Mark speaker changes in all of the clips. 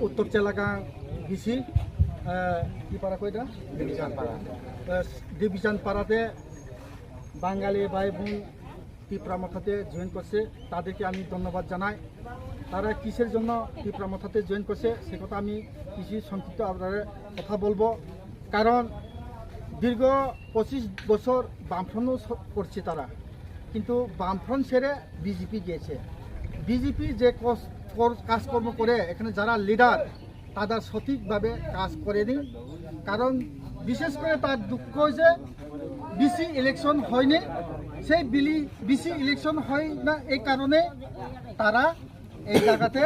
Speaker 1: উত্তর চেলাকা গেছি কি পাড়া কইটা দেবীচান পাড়াতে বাঙালি ভাই বোন তীব্রামথাতে জয়েন করছে, তাদেরকে আমি ধন্যবাদ জানাই। তারা কিসের জন্য তীব্রামথাতে জয়েন করছে সে কথা আমি কিছু সংক্ষিপ্ত আপনাদের কথা বলবো। কারণ দীর্ঘ ২৫ বছর বামফ্রন্ট করছে তারা, কিন্তু বামফ্রন্ট ছেড়ে বিজেপি গিয়েছে। বিজেপি যে কাজকর্ম করে এখানে যারা লিডার তারা সঠিকভাবে কাজ করেনি। কারণ বিশেষ করে তার দুঃখ হয়েছে বিসি ইলেকশন হয়নি, সেই বিসি ইলেকশন হয় না এই কারণে তারা এই জায়গাতে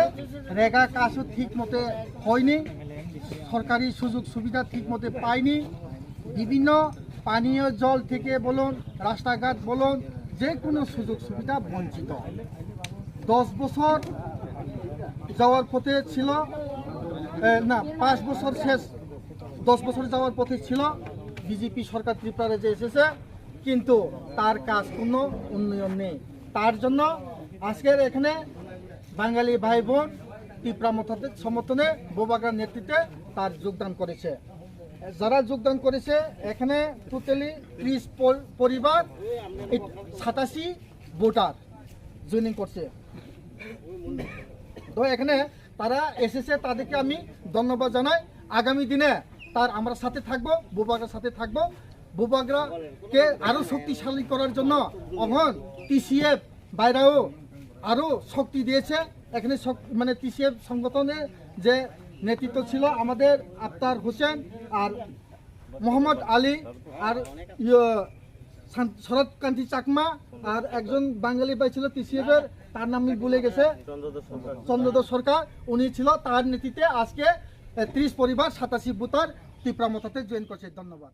Speaker 1: রেগা কাজও ঠিক মতো হয়নি, সরকারি সুযোগ সুবিধা ঠিক মতো পায়নি। বিভিন্ন পানীয় জল থেকে বলুন, রাস্তাঘাট বলুন, যে কোনো সুযোগ সুবিধা বঞ্চিত। 10 বছর যাওয়ার পথে ছিল না, 5 বছর শেষ, 10 বছর যাওয়ার পথে ছিল বিজেপি সরকার ত্রিপুরারে যে এসেছে, কিন্তু তার কাজ কোনো উন্নয়ন নেই। তার জন্য আজকের এখানে বাঙালি ভাই বোন তীব্রামথাদের সমর্থনে বোবাগার নেতৃত্বে তার যোগদান করেছে। যারা যোগদান করেছে এখানে টোটালি 30 পরিবার 87 ভোটার জয়েনিং করছে। তো এখানে তারা এসেছে, তাদেরকে আমি ধন্যবাদ জানাই। আগামী দিনে আমরা সাথে থাকবো, বোবাগার সাথে থাকবো। বোবাগরাকে আরো শক্তিশালী করার জন্য এখন টিসিএফ বাইরেও আরো শক্তি দিয়েছে। এখানে মানে টিসিএফ সংগঠনের যে নেতৃত্ব ছিল আমাদের আফতার হোসেন আর মোহাম্মদ আলী আর শরৎকান্তি চাকমা, আর একজন বাঙালি ভাই ছিল টিসিএফের, তার নাম আমি ভুলে গেছে, চন্দ্রধর সরকার, উনি ছিল। তার নেতৃত্বে আজকে 30 পরিবার 87 ভোটার তীব্রামথাতে জয়েন করছে। ধন্যবাদ।